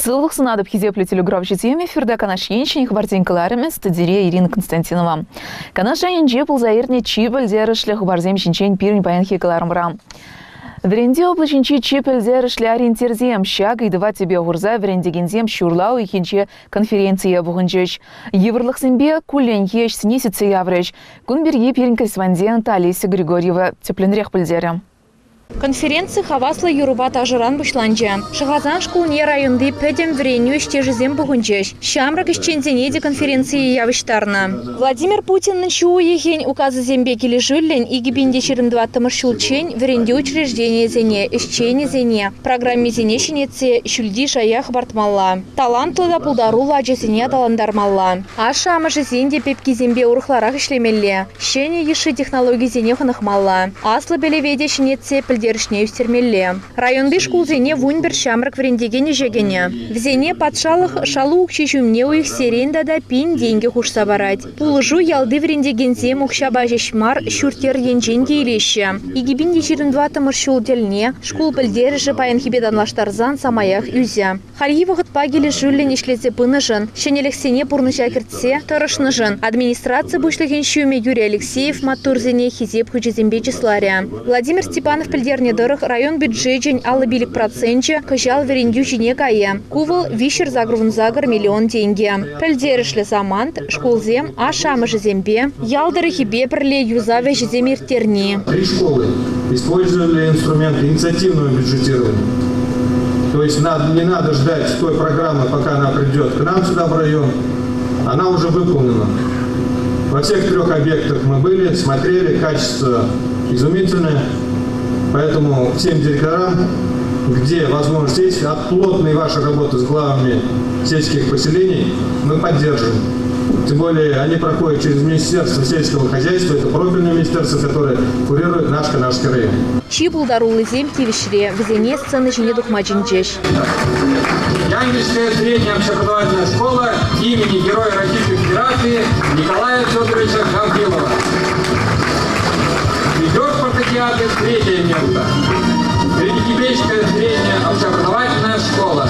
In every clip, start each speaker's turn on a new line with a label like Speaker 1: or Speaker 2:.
Speaker 1: Сылвых сынадып хизеплю телеграф житеме эфирда канаш еншин хабарденкаларымен студия Ирина Константинова. Канаш жайынже бұл заирне чипілдер ішлі хабарзем шинчен пирін баян хекаларымыра. Вренде облачинчи чипілдер ішлі ориентирзем шаг и два тебе ғурза врендегензем шурлау и хинче конференция бұғынчыш. Еврлық сімбе кулен еш снесится яврыш. Кунберге пирін корреспондент Алиса Григорьева тепленрех пілдері.
Speaker 2: Конференция хавасла юруба тажыран бушланча. Шахазан школне районды пәдем вреню іштежізем бұғынчыш. Шамрак ішчензенеде конференции явыштарна. Владимир Путин нынчу ехень указы зембе кележиллен и гибинде 22 шулчень вренде учреждение зене, ишчене зене, программе зене шинеце шульди шаях бартмалла. Талантлы да пулдару ладжесене таландармалла. Аша амажы зенде пепки зембе урхларах ишлемелле. Щене еши технологии зене ханахмалла. Аслы белеведе шинеце пілдерішне үстермелле. Районды школ зене вунбер шамрак врендегене жегене. В зене подшалых шалу укчичумне у их серенда да пин деньги хушса барать. Пулжу ялды врендегензе мухшаба жешмар шуртер енженде илеще. И гибинде 22 шул дельне школ пілдеріші паянхибеданлаштарзан самаях үзя. Хальевығыт пагелі жүллен ишлезе пынышын, шенелексене пурныша кертсе тұрышнышын. Администрация бушлыген шуме Юрий Алексеев матурзене хизеп хүчезембе числаря. Владимир Степанов пілдерне дырых район бюджетен алы билік процентче кыжал верендю жіне кайы. Кувыл вишер загрунзагр миллион деньги. Пілдерішлі замант, школзем, ашамы жезембе, ялдыры хибе бірле юзаве жеземиртерни.
Speaker 3: 3 школы использовали инструмент инициативного бюджетирования. То есть не надо ждать той программы, пока она придет к нам сюда в район. Она уже выполнена. Во всех 3 объектах мы были, смотрели, качество изумительное. Поэтому всем директорам, где возможность есть, от плотной вашей работы с главами сельских поселений мы поддержим. Тем более они проходят через Министерство сельского хозяйства, это профильное министерство, которое курирует наш Канашский район.
Speaker 2: Чибулдарулы земки вишре, в зене сцены жіне духмаджинчеш.
Speaker 4: Янгельская средняя общеобразовательная школа имени Героя Российской Федерации Николая Федоровича Гаврилова. Ведет спартакиады 3-е место. Среднекибечская средняя общеобразовательная школа.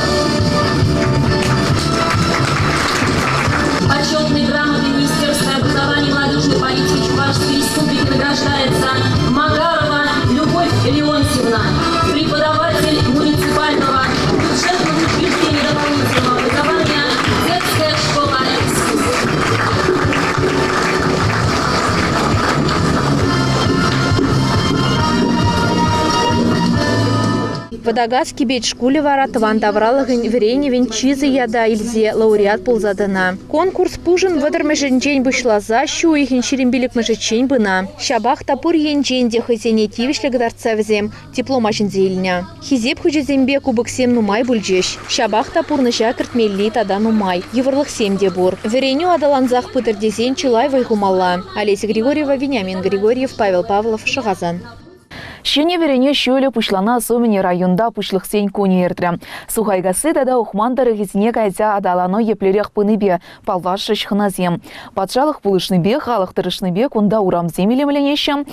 Speaker 5: Почетной грамотой Министерства образования и молодежной политики Чувашской Республики награждается Магарова Любовь Леонтьевна, преподаватель муниципального бюджетного учреждения дополнительного образования, детская школа искусств.
Speaker 2: Водогаз кибет шкуле вара таван давралығын вреневен чизы яда илзе лауреат пулзадына. Конкурс пужын выдырмышын жен бұшлаза шу ихін шерембелік мұжычен бұна. Шабах тапур енжен де хызене тивішлі гыдарца взем дипломашын зейліне. Хизеп хүжезембе кубықсем нумай бүлжеш. Шабах тапурны жакыртмелли тада нумай. Еврлық семде бұр. Вреню адаланзақ пыдырдезен чылай вайхумалла. Олеся Григорьева, Вениамин Григорьев, Павел Павлов, Шахазан.
Speaker 1: Щене верене шөлі пушлана сомені районда пушлық сен көне ердірі. Сухайгасы тада ухмандары гізіне кайза адалано еплерек пыныбе палвашы шхыназем. Патшалық пулышныбе, халықтырышныбе кунда урамзем елемленеші.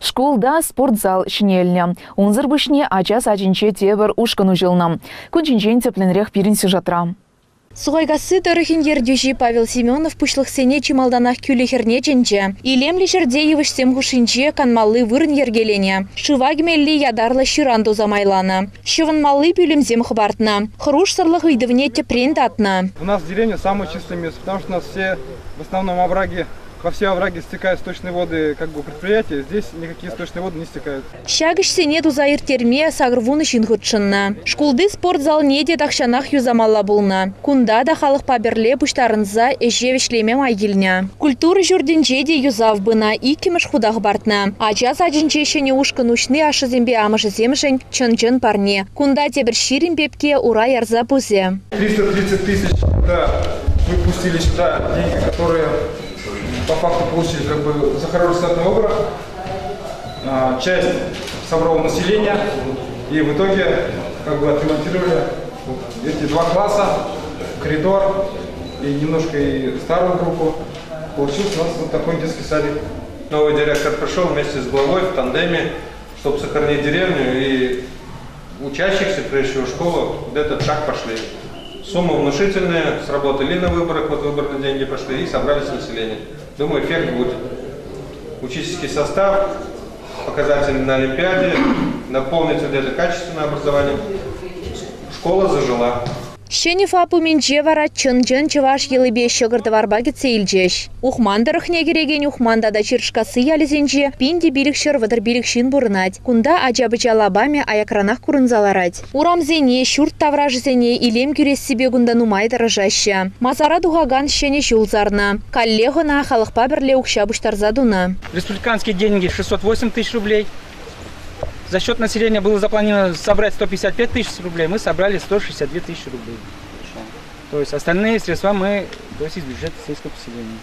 Speaker 1: Школда спортзал шнеліне. Унзыр бүшне ачас ачынче тебір ушкыну жылна. Күнчінчен тепленрек пирін сюжатра.
Speaker 2: Сугайгасы тарыхин ердюжи Павел Семенов пушлых сене чималданах кюлехерне ченче. Илемли жердеевыш семгушинче канмалы вырын ергелене. Шывагмелли ядарлы ширанду замайлана. Шыванмалы пюлемзем хабартна. Хруш сарлых идывне тепрен датна.
Speaker 6: У нас в деревне самое чистое место, потому что у нас все в основном овраги. Во все овраги стекают сточные воды предприятия, здесь никакие сточные воды не стекают.
Speaker 2: Шагыш сене тузайыр терме сагрвуны шингутшынна. Шкулды спортзал неде тахшанах юзамалла булна. Кунда да халық паберле пуштарынза эжевишлеме майгильня. Культуры журдинчеде юзав бына икимыш худах бартна. Ача саджинчешене ушканушны ашызембе амышыземшен чын-чын парне. Кунда тебір ширин пепке ура ярза пузе.
Speaker 6: 330 тысяч выпустили сюда деньги, которые по факту получили за хороший статный образ, часть собрала населения и в итоге отремонтировали эти 2 класса, коридор и немножко и старую группу. Получился у нас вот такой детский садик.
Speaker 7: Новый директор пришел вместе с главой в тандеме, чтобы сохранить деревню, и учащихся, прежде всего школу, в этот шаг пошли. Сумма внушительная, сработали на выборах, вот выборные деньги пошли и собрались население. Думаю, эффект будет. Учительский состав, показатели на Олимпиаде, наполнится где-то качественное образование. Школа зажила.
Speaker 2: Щенифа пуменче вара чын-чын чываш елыбе щыгырды варбаги цейльчеш. Ухмандарых негереген ухманда да чиршкасы ялезенче пинди билікшір вадыр билікшін бұрынать. Кунда ажабыча лабаме аякранах курынзаларать. Урамзене, шурт тавражызене илем күрес себе гунда нумай дырыжаща. Мазара дугаган щене жулзарна. Коллегона халықпа бірле укша буштарзадуна.
Speaker 8: Республиканские деньги 608 тысяч рублей. За счет населения было запланировано собрать 155 тысяч рублей, мы собрали 162 тысячи рублей. То есть остальные средства мы, то есть из бюджета сельского поселения.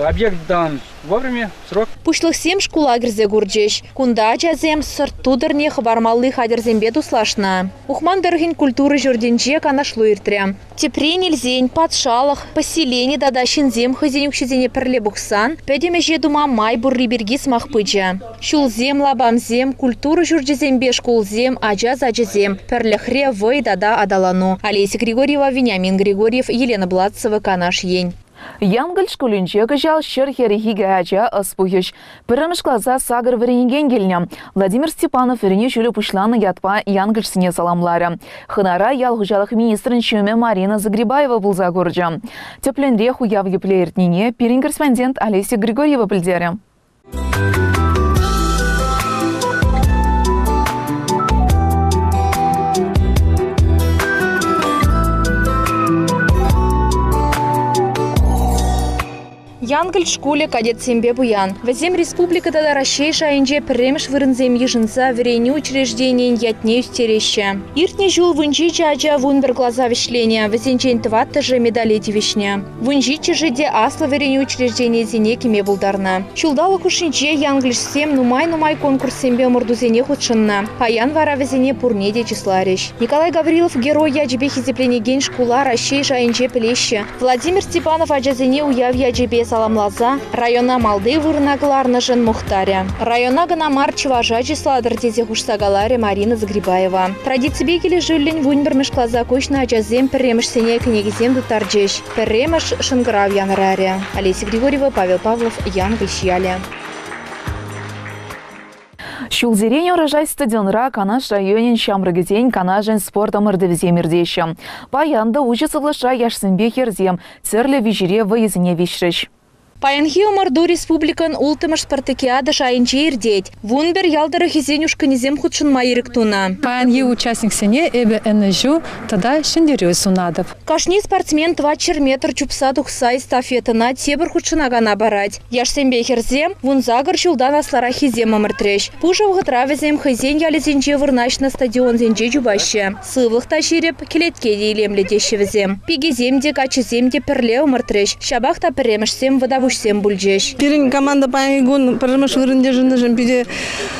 Speaker 8: Объект дан вовремя, срок.
Speaker 2: Пушлых сем шкула грзе гурджеш. Кунда джазем сыртудырне хабармаллы хадерзембе туслашна. Ухмандаргин культуры журденче канашлу иртря. Тепре нельзень, подшалах, поселение дадащин зем хозяин укшизене перле бухсан, педемеже дума май бурри бергис махпыча. Шулзем, лабамзем, культуры журдезембе шкулзем, аджаз аджазем, перлехре вой дада адалану. Олеся Григорьева, Вениамин Григорьев, Елена Бладцева, Канаш Ень.
Speaker 1: Янгл школинче гажал шерхерихи гача аспухиш. Пырымыш глаза сагыр варенеген гельня. Владимир Степанов верене чулю пушлана ятпа янгл сине саламларя. Хынара ял хужалых министрын чуме Марина Загребаева был за горджа. Тепленре хуяв еплеертнине пирин корреспондент Олеся Григорьева пыльдере.
Speaker 2: Янгл школе кадет сембе буян. Вазем республика да Россия шайнже премеш вырынзем ежинца верени учреждений ятне устереща. Иртне жул вынжи чача вунбер глаза вишления. Вазенчен тватта же медалети вишня. Вынжи чажиде асла верени учреждений зене кеме булдарна. Чулдала кушинче янглиш сем нумай конкурс сембе мордузене худшинна. Паян вара вазене пурнеде числарищ. Николай Гаврилов герой яджибе хизепленеген школа Россия шайнже плеще. Владимир Степанов аджазене уяв яджибе саламлаза, района Малды вырнагларна жен Мухтаря. Района Ганамар Чеважа числа дартезе хушсагаларе Марина Загребаева. Традиции келе жюллень вунбермеш клаза кучна аджазем перремеш сене княгизем дутарджеш. Перремеш шанграв янраре. Олеся Григорьева, Павел Павлов, Ян Гальщиаля.
Speaker 1: Шулзерень урожай стадионра Канаш районен шамрагезень Канажен спортом ирдевземирдеща. Паянда учится влаша яшсенбе херзем, церле вижере выездне вишрещ.
Speaker 2: Паянхи омарду республикан ултымыш спартакиада шайынче ирдеть. Вунбер ялдары хизенюшка низем худшын майырыктуна.
Speaker 9: Паянхи участник сене эбе энежу тогда шендерю сунадов.
Speaker 2: Кашни спортсмен 20 метр чупса тухса эстафетана тебір худшынагана барать. Яшсембе херзем, вун загар шулдан аслара хизем омыртрещ. Пушав гатравезем хизен ялезенче вырнач на стадион зенче жубаще. Сывлых таширеп келетке дейлемле дещевезем. Пигеземде качеземде перле омыртрещ. Шабахта перемешсем водову всем бульджеш.
Speaker 10: Пирин команда паягун промыш вырынде жындыжын пиде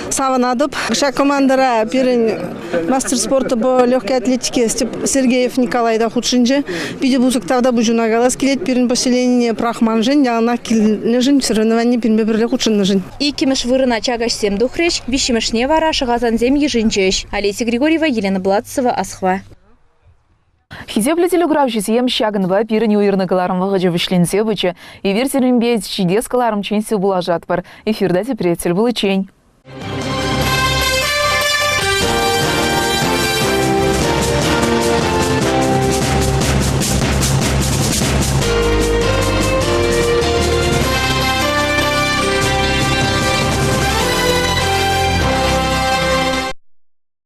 Speaker 10: саванадып. Ша командара пирин мастер спорта по легкой атлетике Сергеев Николай да худшинже. Пиде бузык тавда бужуна галас келет пирин поселение Прахманжин, яна килнежин соревнование пирин беберле худшиннежин.
Speaker 2: Икимеш вырына чагашсем духрещ, вишимешне вара шагазанзем ежинчеш. Олеся Григорьева, Елена Бладцева, Асхва.
Speaker 1: Хизеплетелю гравчисем щагынва пирни уйрныгаларым вағыжы вишленсе бычы, и версерінбе чидескаларым ченсе булажат бар. Эфирда тепретель был чень.